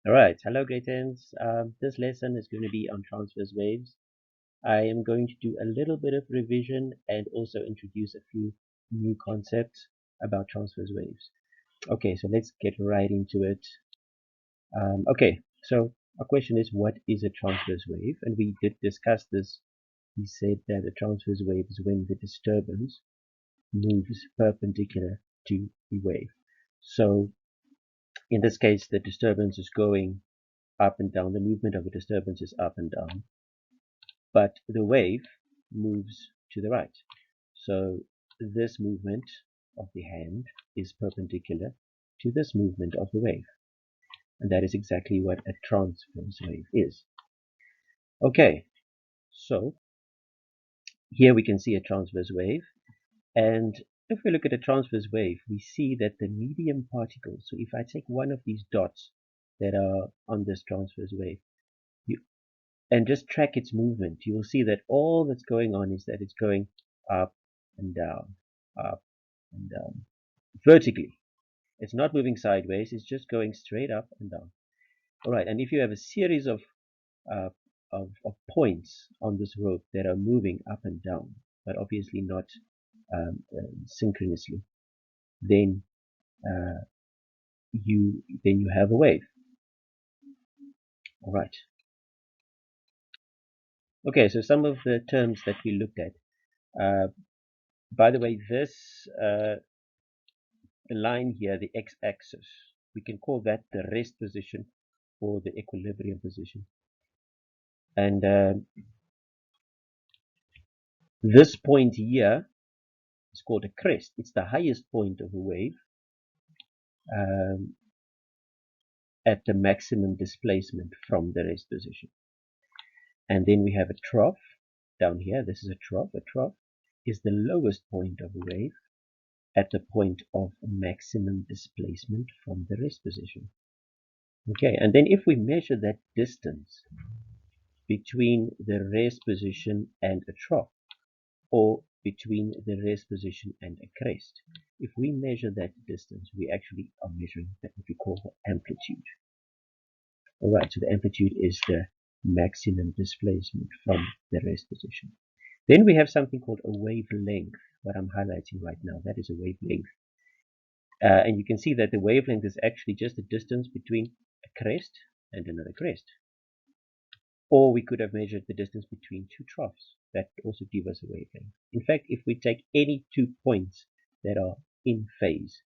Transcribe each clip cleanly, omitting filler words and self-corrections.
All right, hello greetings. This lesson is going to be on transverse waves. I am going to do a little bit of revision and also introduce a few new concepts about transverse waves. Okay, so let's get right into it. Okay, so our question is, what is a transverse wave? And we did discuss this. We said that a transverse wave is when the disturbance moves perpendicular to the wave. So in this case, the disturbance is going up and down. The movement of the disturbance is up and down, but the wave moves to the right. So this movement of the hand is perpendicular to this movement of the wave. And that is exactly what a transverse wave is. Okay, so here we can see a transverse wave. And if we look at a transverse wave, we see that the medium particles, so if I take one of these dots that are on this transverse wave, you and just track its movement, you will see that all that's going on is that it's going up and down, up and down, vertically. It's not moving sideways, it's just going straight up and down. All right, and if you have a series uh, of points on this rope that are moving up and down, but obviously not synchronously, then uh, you have a wave. All right. Okay, so some of the terms that we looked at. By the way, this line here, the x-axis, we can call that the rest position or the equilibrium position. And this point here is called a crest. It's the highest point of a wave um, at the maximum displacement from the rest position. And then we have a trough down here. This is a trough. A trough is the lowest point of a wave at the point of maximum displacement from the rest position. Okay, and then if we measure that distance between the rest position and a trough, or between the rest position and a crest, if we measure that distance, we actually are measuring what we call the amplitude. All right, so the amplitude is the maximum displacement from the rest position. Then we have something called a wavelength, what I'm highlighting right now. That is a wavelength. And you can see that the wavelength is actually just the distance between a crest and another crest. Or we could have measured the distance between two troughs. That also gives us a wavelength. In fact, if we take any 2 points that are in phase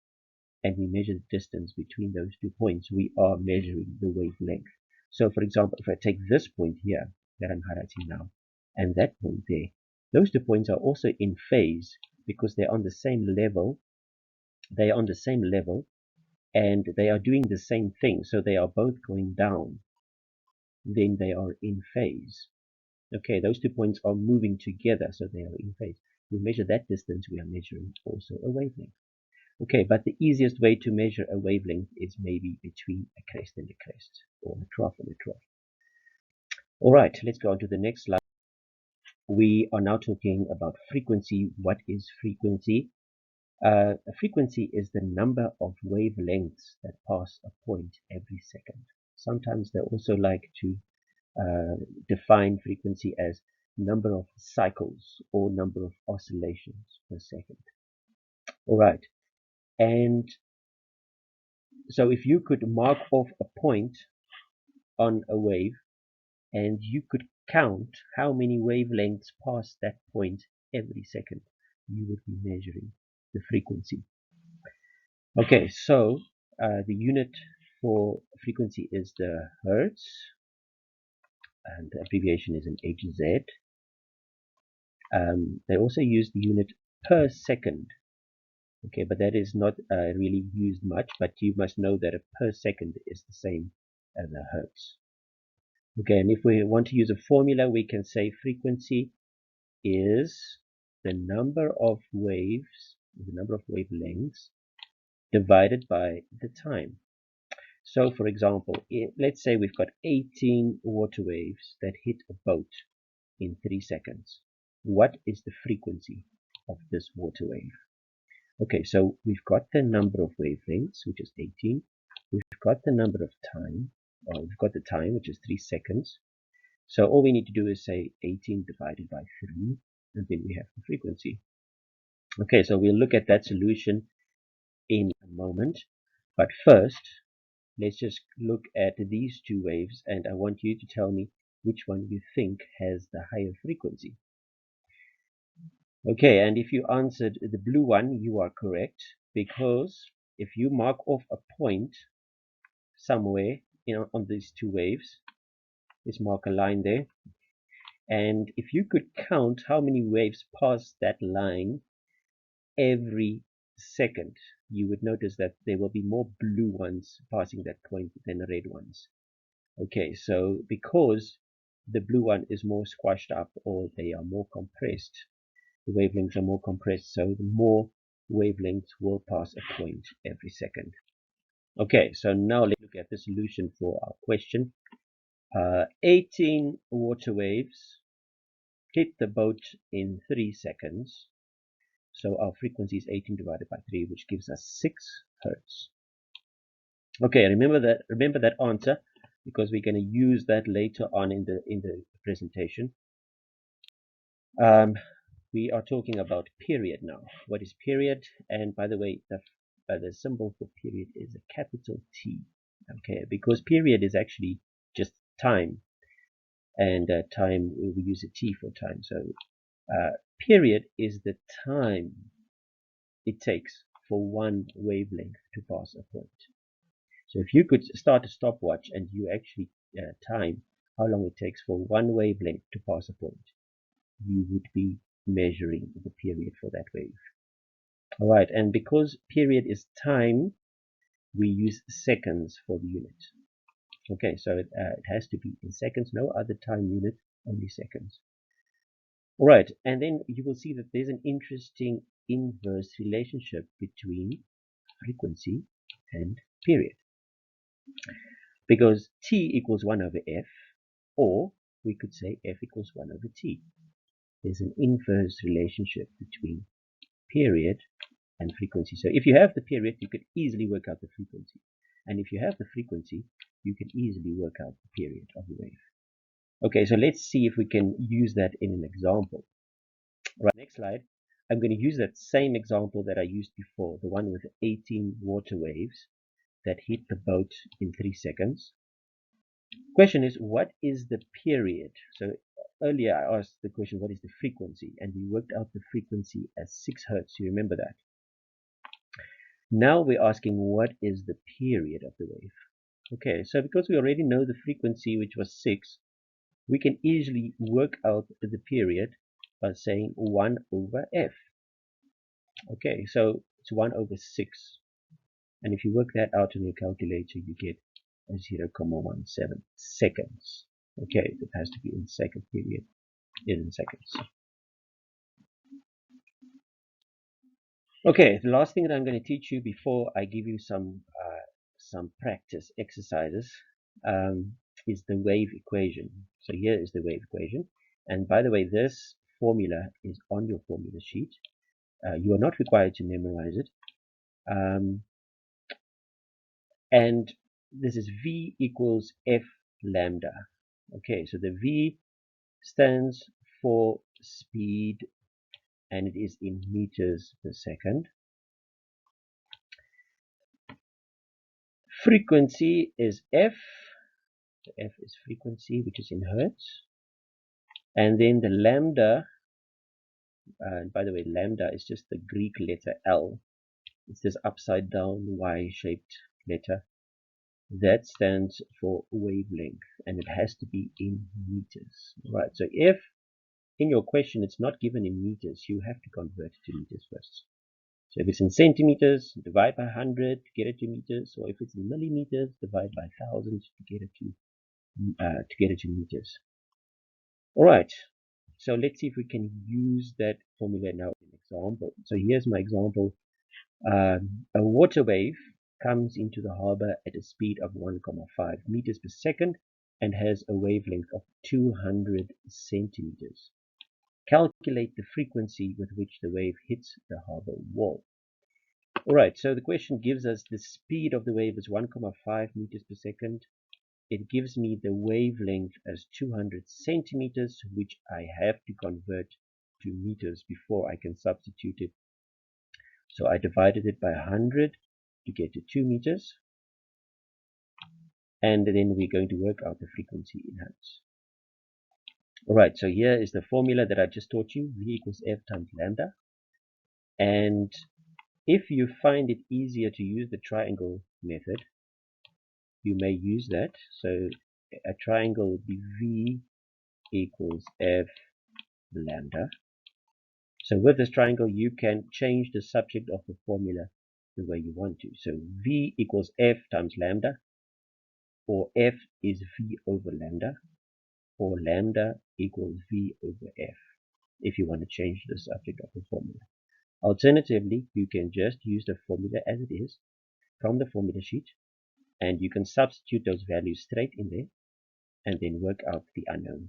and we measure the distance between those 2 points, we are measuring the wavelength. So for example, if I take this point here that I'm highlighting now and that point there, those 2 points are also in phase because they're on the same level. They are on the same level and they are doing the same thing. So they are both going down. Then they are in phase. Okay, those 2 points are moving together, so they are in phase. We measure that distance, we are measuring also a wavelength. Okay, but the easiest way to measure a wavelength is maybe between a crest and a crest, or a trough and a trough. All right, let's go on to the next slide. We are now talking about frequency. What is frequency? A frequency is the number of wavelengths that pass a point every second. Sometimes they also like to define frequency as number of cycles or number of oscillations per second. All right, and so if you could mark off a point on a wave and you could count how many wavelengths pass that point every second, you would be measuring the frequency. Okay, so the unit for frequency is the hertz, and the abbreviation is an HZ. They also use the unit per second. Okay, but that is not really used much, but you must know that a per second is the same as a hertz. Okay, and if we want to use a formula, we can say frequency is the number of waves, the number of wavelengths, divided by the time. So, for example, let's say we've got 18 water waves that hit a boat in 3 seconds. What is the frequency of this water wave? Okay, so we've got the number of wavelengths, which is 18. We've got the number of time, we've got the time, which is 3 seconds. So all we need to do is say 18 divided by 3, and then we have the frequency. Okay, so we'll look at that solution in a moment. But first, let's just look at these two waves, and I want you to tell me which one you think has the higher frequency. Okay, and if you answered the blue one, you are correct, because if you mark off a point somewhere on these two waves, let's mark a line there, and if you could count how many waves pass that line every second, you would notice that there will be more blue ones passing that point than red ones. Okay, so because the blue one is more squashed up, or they are more compressed, the wavelengths are more compressed, so the more wavelengths will pass a point every second. Okay, so now let's look at the solution for our question. 18 water waves hit the boat in 3 seconds. So our frequency is 18 divided by 3, which gives us 6 hertz. Okay, remember that answer, because we're going to use that later on in the presentation. We are talking about period now. What is period? And by the way, the symbol for period is a capital T. Okay, because period is actually just time, and time, we use a T for time. So period is the time it takes for one wavelength to pass a point. So if you could start a stopwatch and you actually time how long it takes for one wavelength to pass a point, you would be measuring the period for that wave. All right, and because period is time, we use seconds for the unit. Okay, so it has to be in seconds, no other time unit, only seconds. All right, and then you will see that there's an interesting inverse relationship between frequency and period. Because T equals 1 over F, or we could say F equals 1 over T. There's an inverse relationship between period and frequency. So if you have the period, you could easily work out the frequency. And if you have the frequency, you can easily work out the period of the wave. Okay, so let's see if we can use that in an example. Right, next slide. I'm going to use that same example that I used before, the one with 18 water waves that hit the boat in 3 seconds. Question is, what is the period? So earlier I asked the question, what is the frequency? And we worked out the frequency as 6 hertz. You remember that? Now we're asking, what is the period of the wave? Okay, so because we already know the frequency, which was 6, we can easily work out the period by saying 1 over f. Okay, so it's 1 over 6. And if you work that out on your calculator, you get 0.17 seconds. Okay, it has to be in second period, in seconds. Okay, the last thing that I'm going to teach you before I give you some practice exercises is the wave equation. So here is the wave equation. And by the way, this formula is on your formula sheet. You are not required to memorize it. And this is V equals F lambda. Okay, so the V stands for speed, and it is in meters per second. Frequency is F. So F is frequency, which is in hertz. And then the lambda, and by the way, lambda is just the Greek letter L. It's this upside down Y-shaped letter. That stands for wavelength, and it has to be in meters. Right, so if in your question it's not given in meters, you have to convert it to meters first. So if it's in centimeters, divide by 100 to get it to meters, or if it's in millimeters, divide by 1,000 to get it to meters. All right, so let's see if we can use that formula now in an example. So here's my example. A water wave comes into the harbor at a speed of 1,5 meters per second and has a wavelength of 200 centimeters. Calculate the frequency with which the wave hits the harbor wall. Alright, so the question gives us the speed of the wave is 1,5 meters per second. it gives me the wavelength as 200 centimeters, which I have to convert to meters before I can substitute it. So I divided it by 100 to get to 2 meters. And then we're going to work out the frequency in hertz. Alright, so here is the formula that I just taught you, V equals F times lambda. And if you find it easier to use the triangle method, you may use that. So a triangle would be V equals F lambda. So with this triangle, you can change the subject of the formula the way you want to. So V equals F times lambda, or F is V over lambda, or lambda equals V over F, if you want to change the subject of the formula. Alternatively, you can just use the formula as it is from the formula sheet, and you can substitute those values straight in there, and then work out the unknown.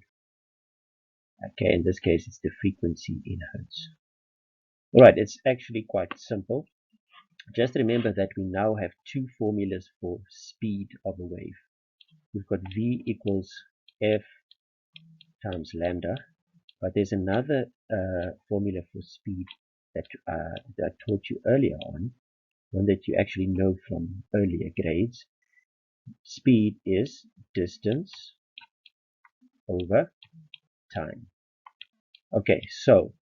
Okay, in this case, it's the frequency in hertz. Alright, it's actually quite simple. Just remember that we now have two formulas for speed of a wave. We've got V equals F times lambda, but there's another formula for speed that I taught you earlier on, one that you actually know from earlier grades. Speed is distance over time. Okay, so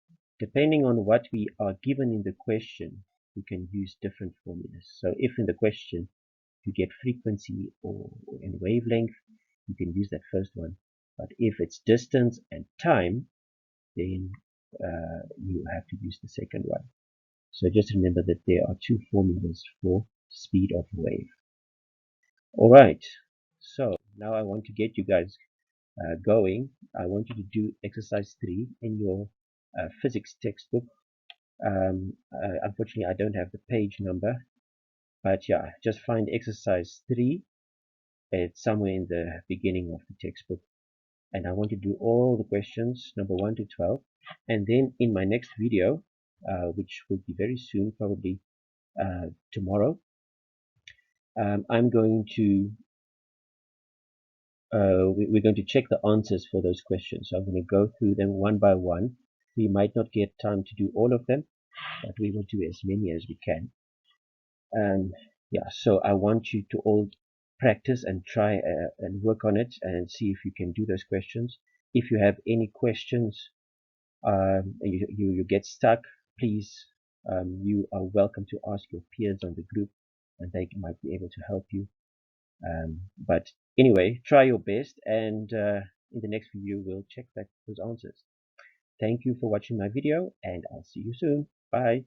depending on what we are given in the question, we can use different formulas. So if in the question you get frequency or in wavelength, you can use that first one. But if it's distance and time, then you have to use the second one. So just remember that there are two formulas for speed of a wave. Alright, so now I want to get you guys going. I want you to do exercise 3 in your physics textbook. Unfortunately, I don't have the page number, but yeah, just find exercise 3. It's somewhere in the beginning of the textbook. And I want to do all the questions, number 1 to 12. And then in my next video, which will be very soon, probably tomorrow, I'm going to we're going to check the answers for those questions. So I'm going to go through them one by one. We might not get time to do all of them, but we will do as many as we can. Yeah, so I want you to all practice and try and work on it and see if you can do those questions. If you have any questions, you get stuck, please, you are welcome to ask your peers on the group, and they might be able to help you. But anyway, try your best, and in the next video we'll check those answers. Thank you for watching my video, and I'll see you soon. Bye.